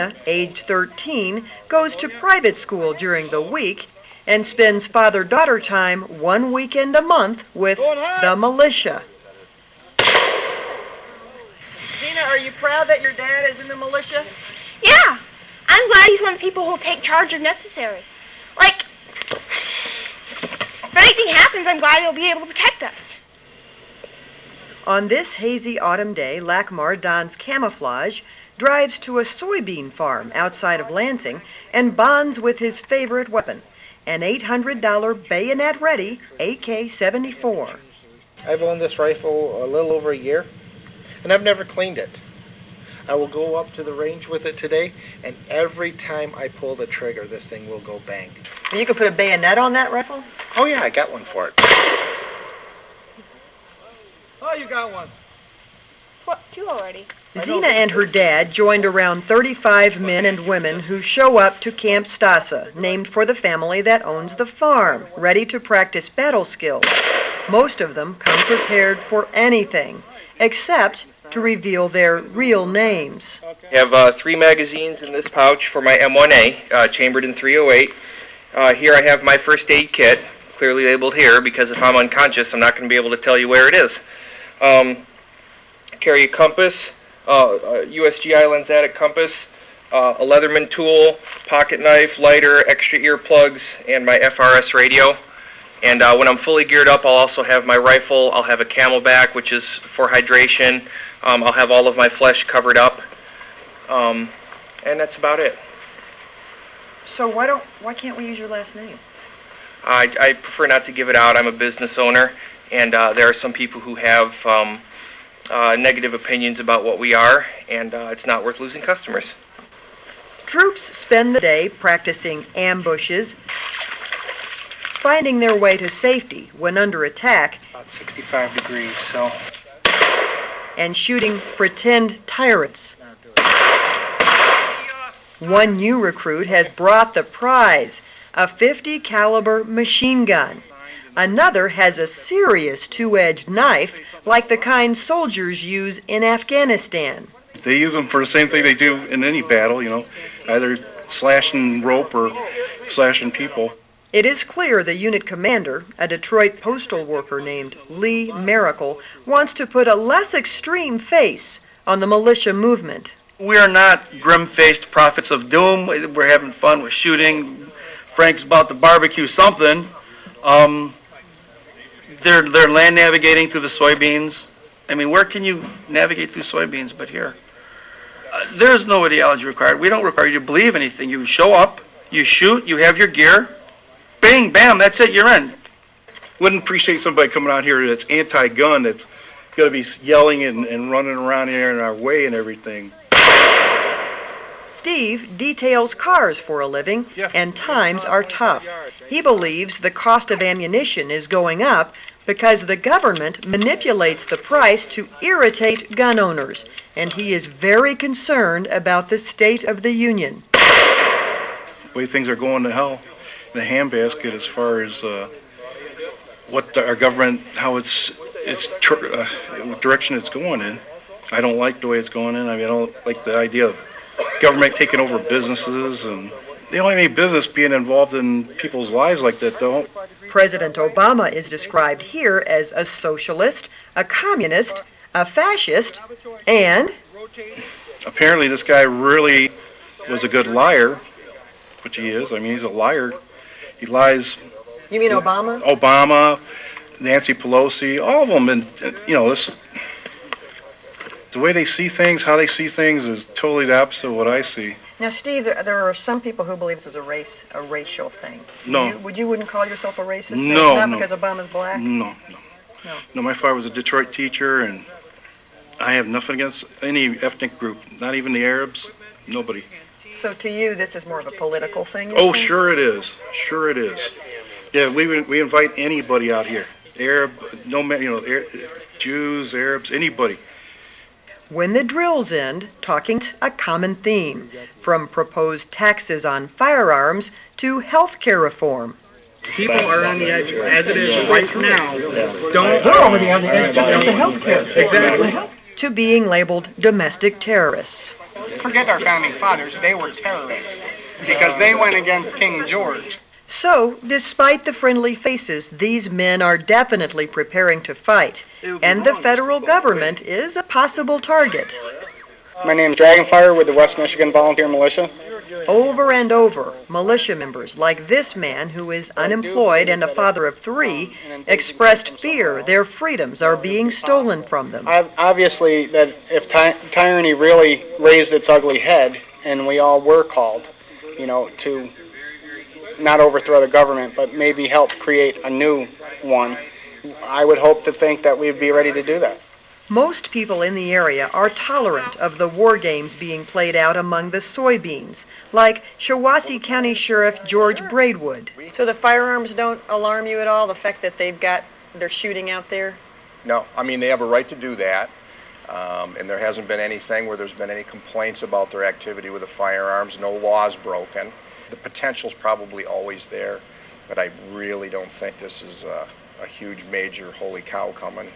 Zena, age 13, goes to private school during the week and spends father-daughter time 1 weekend a month with the militia. Zena, are you proud that your dad is in the militia? Yeah. I'm glad he's one of the people who will take charge if necessary. Like, if anything happens, I'm glad he'll be able to protect us. On this hazy autumn day, Lackmar dons camouflage, drives to a soybean farm outside of Lansing, and bonds with his favorite weapon, an $800 bayonet-ready AK-74. I've owned this rifle a little over a year, and I've never cleaned it. I will go up to the range with it today, and every time I pull the trigger, this thing will go bang. You could put a bayonet on that rifle? Oh, yeah, I got one for it. Oh, you got one. What, 2 already? Zena and her dad joined around 35 men and women who show up to Camp Stasa, named for the family that owns the farm, ready to practice battle skills. Most of them come prepared for anything, except to reveal their real names. I have 3 magazines in this pouch for my M1A, chambered in .308. Here I have my first aid kit, clearly labeled here, because if I'm unconscious, I'm not going to be able to tell you where it is. Carry a compass, a USGI Lensatic compass, a Leatherman tool, pocket knife, lighter, extra earplugs, and my FRS radio. And when I'm fully geared up, I'll also have my rifle. I'll have a Camelback, which is for hydration. I'll have all of my flesh covered up, and that's about it. So why can't we use your last name? I prefer not to give it out. I'm a business owner, and there are some people who have negative opinions about what we are, and it's not worth losing customers. Troops spend the day practicing ambushes, finding their way to safety when under attack, About 65 degrees, so... and shooting pretend tyrants. One new recruit has brought the prize, a .50 caliber machine gun. Another has a serious 2-edged knife like the kind soldiers use in Afghanistan. They use them for the same thing they do in any battle, you know, either slashing rope or slashing people. It is clear the unit commander, a Detroit postal worker named Lee Miracle, wants to put a less extreme face on the militia movement. We are not grim-faced prophets of doom. We're having fun with shooting. Frank's about to barbecue something. They're land navigating through the soybeans. I mean, where can you navigate through soybeans but here? There's no ideology required. We don't require you to believe anything. You show up, you shoot, you have your gear, bing, bam, that's it, you're in. Wouldn't appreciate somebody coming out here that's anti-gun, that's going to be yelling and running around here in our way and everything. Steve details cars for a living, and times are tough. He believes the cost of ammunition is going up because the government manipulates the price to irritate gun owners, and he is very concerned about the state of the union. The way things are going to hell in the handbasket as far as what our government, how direction it's going in. I don't like the way it's going in. I mean, I don't like the idea of government taking over businesses, and they don't have any business being involved in people's lives like that, though. President Obama is described here as a socialist, a communist, a fascist, and... Apparently this guy really was a good liar, which he is. I mean, he's a liar. He lies... You mean Obama? Obama, Nancy Pelosi, all of them. And you know, this... The way they see things, how they see things, is totally the opposite of what I see. Now, Steve, there are some people who believe this is a racial thing. No. You wouldn't call yourself a racist? No, Not no. because Obama's black? No. No, my father was a Detroit teacher, and I have nothing against any ethnic group, not even the Arabs, nobody. So to you, this is more of a political thing? Oh, sure it is. Sure it is. Yeah, we invite anybody out here. Arab, Jews, Arabs, anybody. When the drills end, talking a common theme, from proposed taxes on firearms to health care reform. People are on the edge, as it is right now. They're already on the edge of the health care. Exactly. To being labeled domestic terrorists. Forget our founding fathers, they were terrorists because they went against King George. So, despite the friendly faces, these men are definitely preparing to fight, and the federal government is a possible target. My name is Dragonfire with the West Michigan Volunteer Militia. Over and over, militia members like this man, who is unemployed and a father of 3, expressed fear their freedoms are being stolen from them. Obviously, that if tyranny really raised its ugly head, and we all were called, to not overthrow the government, but maybe help create a new one, I would hope to think that we'd be ready to do that. Most people in the area are tolerant of the war games being played out among the soybeans, like Shiawassee County Sheriff George Braidwood. So the firearms don't alarm you at all, the fact that they're shooting out there? No, I mean, they have a right to do that, and there hasn't been anything where there's been any complaints about their activity with the firearms, no laws broken. The potential's probably always there, but I really don't think this is a huge, major holy cow coming.